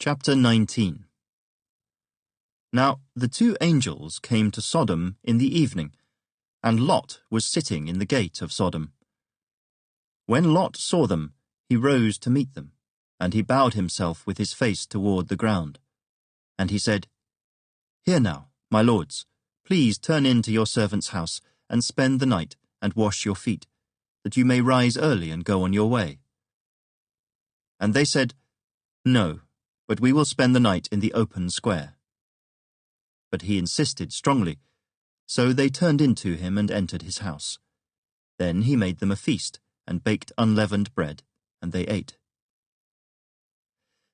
Chapter 19. Now the two angels came to Sodom in the evening, and Lot was sitting in the gate of Sodom. When Lot saw them, he rose to meet them, and he bowed himself with his face toward the ground. And he said, "Here now, my lords, please turn in to your servant's house, and spend the night, and wash your feet, that you may rise early and go on your way." And they said, "No, but we will spend the night in the open square." But he insisted strongly, so they turned into him and entered his house. Then he made them a feast, and baked unleavened bread, and they ate.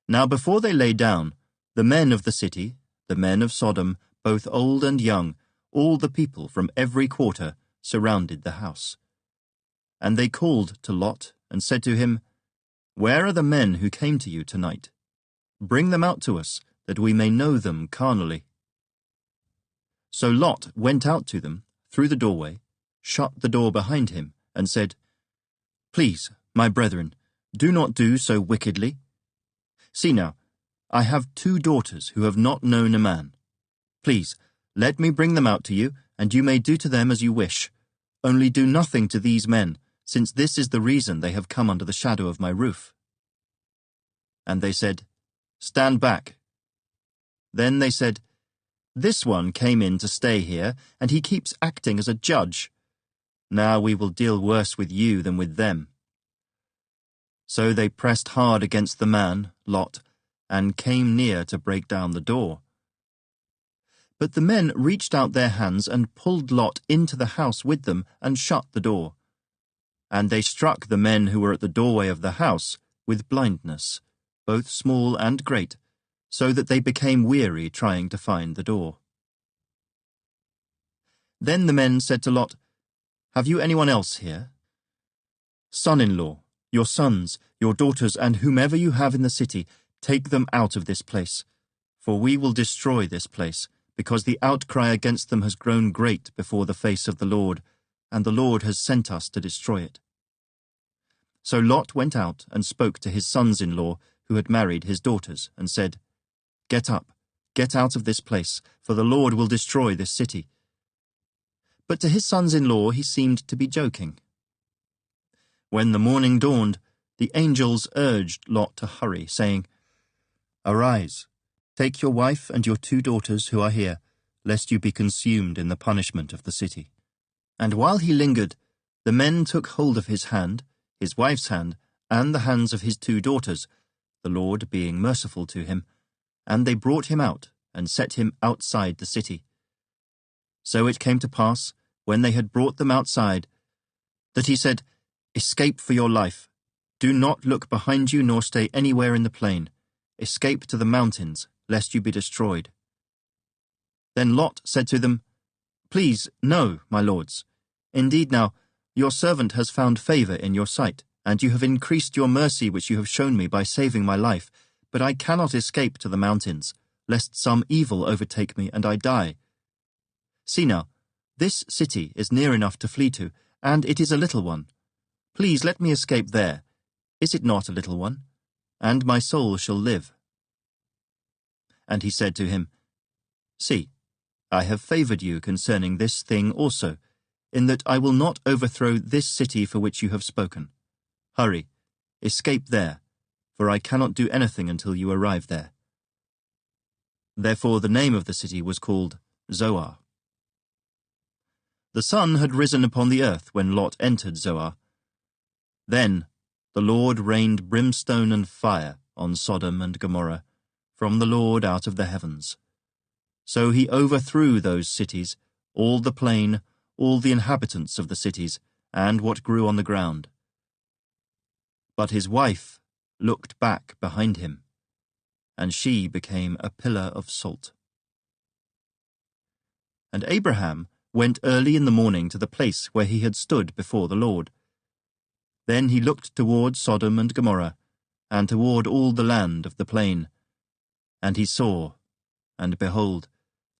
Now before they lay down, the men of the city, the men of Sodom, both old and young, all the people from every quarter, surrounded the house. And they called to Lot, and said to him, "Where are the men who came to you tonight? Bring them out to us, that we may know them carnally." So Lot went out to them through the doorway, shut the door behind him, and said, "Please, my brethren, do not do so wickedly. See now, I have 2 daughters who have not known a man. Please, let me bring them out to you, and you may do to them as you wish. Only do nothing to these men, since this is the reason they have come under the shadow of my roof." And they said, "Stand back." Then they said, "This one came in to stay here, and he keeps acting as a judge. Now we will deal worse with you than with them." So they pressed hard against the man, Lot, and came near to break down the door. But the men reached out their hands and pulled Lot into the house with them and shut the door. And they struck the men who were at the doorway of the house with blindness, both small and great, so that they became weary trying to find the door. Then the men said to Lot, "Have you anyone else here? Son-in-law, your sons, your daughters, and whomever you have in the city, take them out of this place, for we will destroy this place, because the outcry against them has grown great before the face of the Lord, and the Lord has sent us to destroy it." So Lot went out and spoke to his sons-in-law, who had married his daughters, and said, "Get up, get out of this place, for the Lord will destroy this city." But to his sons-in-law he seemed to be joking. When the morning dawned, the angels urged Lot to hurry, saying, "Arise, take your wife and your 2 daughters who are here, lest you be consumed in the punishment of the city." And while he lingered, the men took hold of his hand, his wife's hand, and the hands of his 2 daughters, the Lord being merciful to him, and they brought him out and set him outside the city. So it came to pass, when they had brought them outside, that he said, "Escape for your life. Do not look behind you nor stay anywhere in the plain. Escape to the mountains, lest you be destroyed." Then Lot said to them, "Please, no, my lords. Indeed now, your servant has found favor in your sight, and you have increased your mercy which you have shown me by saving my life. But I cannot escape to the mountains, lest some evil overtake me and I die. See now, this city is near enough to flee to, and it is a little one. Please let me escape there. Is it not a little one? And my soul shall live." And he said to him, "See, I have favored you concerning this thing also, in that I will not overthrow this city for which you have spoken. Hurry, escape there, for I cannot do anything until you arrive there." Therefore the name of the city was called Zoar. The sun had risen upon the earth when Lot entered Zoar. Then the Lord rained brimstone and fire on Sodom and Gomorrah, from the Lord out of the heavens. So he overthrew those cities, all the plain, all the inhabitants of the cities, and what grew on the ground. But his wife looked back behind him, and she became a pillar of salt. And Abraham went early in the morning to the place where he had stood before the Lord. Then he looked toward Sodom and Gomorrah, and toward all the land of the plain. And he saw, and behold,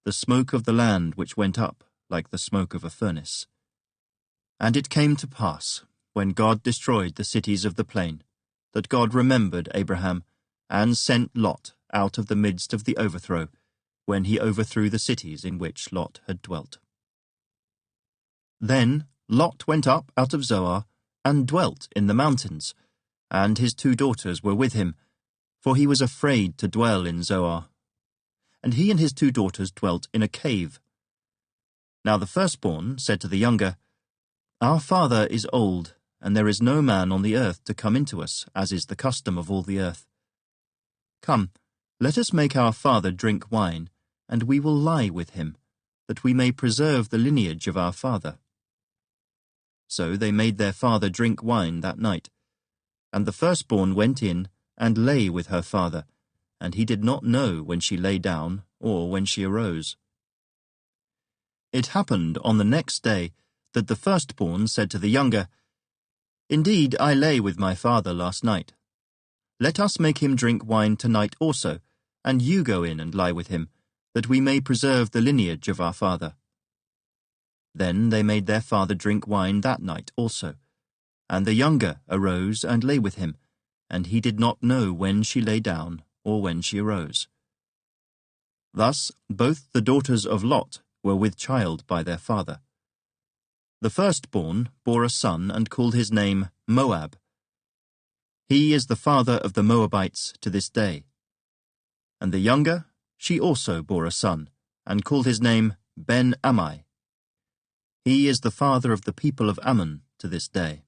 the smoke of the land which went up like the smoke of a furnace. And it came to pass, when God destroyed the cities of the plain, that God remembered Abraham, and sent Lot out of the midst of the overthrow, when he overthrew the cities in which Lot had dwelt. Then Lot went up out of Zoar, and dwelt in the mountains, and his 2 daughters were with him, for he was afraid to dwell in Zoar. And he and his 2 daughters dwelt in a cave. Now the firstborn said to the younger, Our father is old, and there is no man on the earth to come into us, as is the custom of all the earth. Come, let us make our father drink wine, and we will lie with him, that we may preserve the lineage of our father. So they made their father drink wine that night. And the firstborn went in and lay with her father, and he did not know when she lay down or when she arose. It happened on the next day that the firstborn said to the younger, Indeed, I lay with my father last night. Let us make him drink wine tonight also, and you go in and lie with him, that we may preserve the lineage of our father. Then they made their father drink wine that night also, and the younger arose and lay with him, and he did not know when she lay down or when she arose. Thus both the daughters of Lot were with child by their father. The firstborn bore a son and called his name Moab. He is the father of the Moabites to this day. And the younger, she also bore a son, and called his name Ben-Ammi. He is the father of the people of Ammon to this day.